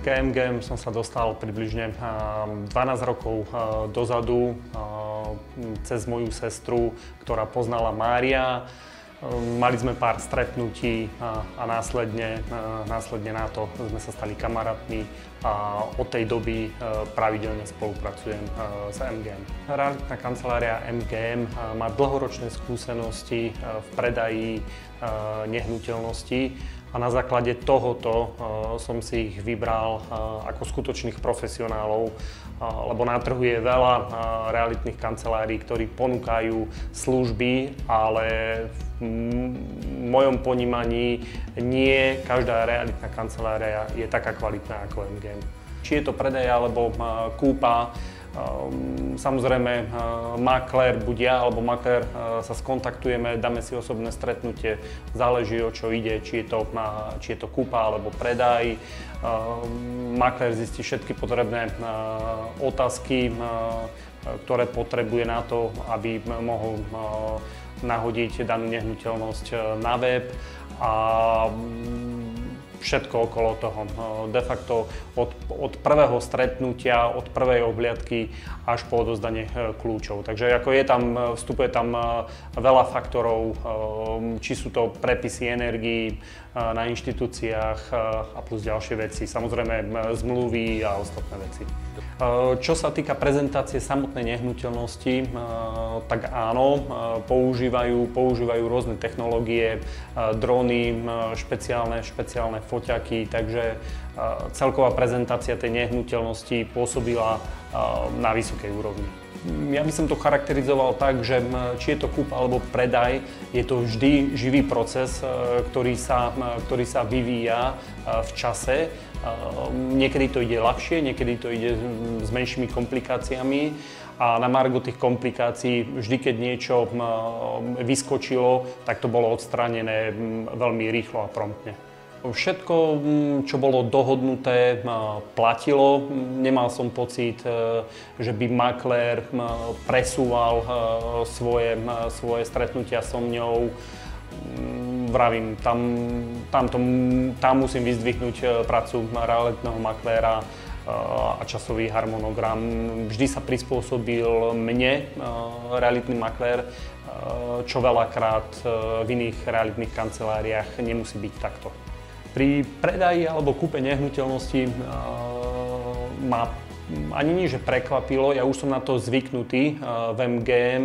K MGM som sa dostal približne 12 rokov dozadu cez moju sestru, ktorá poznala Mária. Mali sme pár stretnutí a následne na to sme sa stali kamarátmi a od tej doby pravidelne spolupracujem s MGM. Realitná kancelária MGM má dlhoročné skúsenosti v predaji nehnuteľností a na základe tohoto som si ich vybral ako skutočných profesionálov, lebo na trhu je veľa realitných kancelárií, ktorí ponúkajú služby, ale v mojom ponímaní nie každá realitná kancelária je taká kvalitná ako MGM. Či je to predaj alebo kúpa, samozrejme maklér, buď ja alebo maklér sa skontaktujeme, dáme si osobné stretnutie, záleží o čo ide, či je to kúpa alebo predaj. Maklér zistí všetky potrebné otázky, ktoré potrebuje na to, aby mohol nahodiť danú nehnuteľnosť na web a všetko okolo toho. De facto od prvého stretnutia, od prvej obhliadky až po odozdanie kľúčov. Takže ako vstupuje tam veľa faktorov, či sú to prepisy energií na inštitúciách a plus ďalšie veci, samozrejme zmluvy a ostatné veci. Čo sa týka prezentácie samotnej nehnuteľnosti, tak áno, používajú rôzne technológie, dróny, špeciálne foťaky, takže celková prezentácia tej nehnuteľnosti pôsobila na vysokej úrovni. Ja by som to charakterizoval tak, že či je to kúpa alebo predaj, je to vždy živý proces, ktorý sa vyvíja v čase. Niekedy to ide ľahšie, niekedy to ide s menšími komplikáciami a na margo tých komplikácií vždy, keď niečo vyskočilo, tak to bolo odstránené veľmi rýchlo a promptne. Všetko, čo bolo dohodnuté, platilo. Nemal som pocit, že by maklér presúval svoje stretnutia so mňou. Vravím, tam musím vyzdvihnúť prácu realitného makléra a časový harmonogram. Vždy sa prispôsobil mne, realitný maklér, čo veľakrát v iných realitných kanceláriách nemusí byť takto. Pri predaji alebo kúpe nehnuteľnosti ma ani nie, že prekvapilo, ja už som na to zvyknutý v MGM.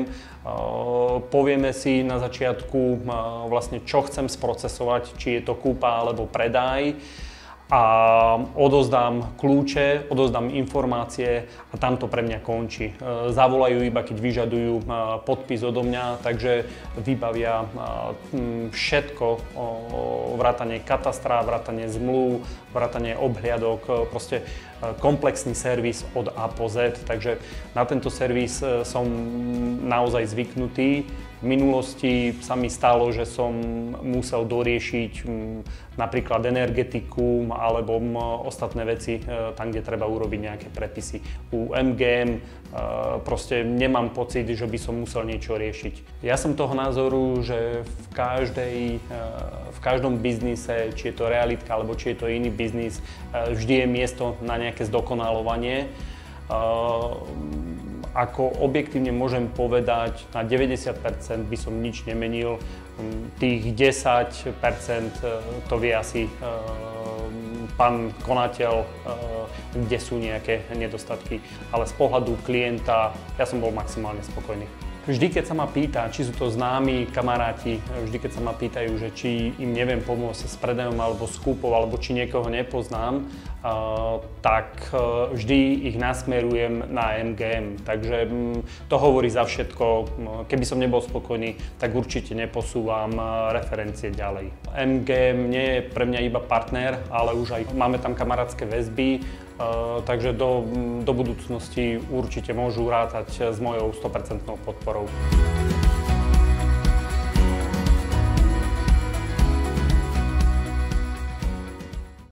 Povieme si na začiatku vlastne, čo chcem sprocesovať, či je to kúpa alebo predaj. A odozdám kľúče, odozdám informácie a tam to pre mňa končí. Zavolajú iba, keď vyžadujú podpis odo mňa, takže vybavia všetko, vrátane katastra, vrátane zmluv, vrátane obhliadok, proste komplexný servis od A po Z, takže na tento servis som naozaj zvyknutý. V minulosti sa mi stalo, že som musel doriešiť napríklad energetiku alebo ostatné veci tam, kde treba urobiť nejaké prepisy. U MGM proste nemám pocit, že by som musel niečo riešiť. Ja som toho názoru, že v každom biznise, či je to realitka alebo či je to iný biznis, vždy je miesto na nejaké zdokonalovanie. Ako objektívne môžem povedať, na 90% by som nič nemenil. Tých 10% to vie asi pán konateľ, kde sú nejaké nedostatky. Ale z pohľadu klienta ja som bol maximálne spokojný. Vždy, keď sa ma pýta, či sú to známi kamaráti, vždy, keď sa ma pýtajú, že či im neviem pomôcť s predajom alebo s kúpou, alebo či niekoho nepoznám, tak vždy ich nasmerujem na MGM. Takže to hovorí za všetko. Keby som nebol spokojný, tak určite neposúvam referencie ďalej. MGM nie je pre mňa iba partner, ale už aj máme tam kamarátske väzby, takže do budúcnosti určite môžu rátať s mojou 100% podporou.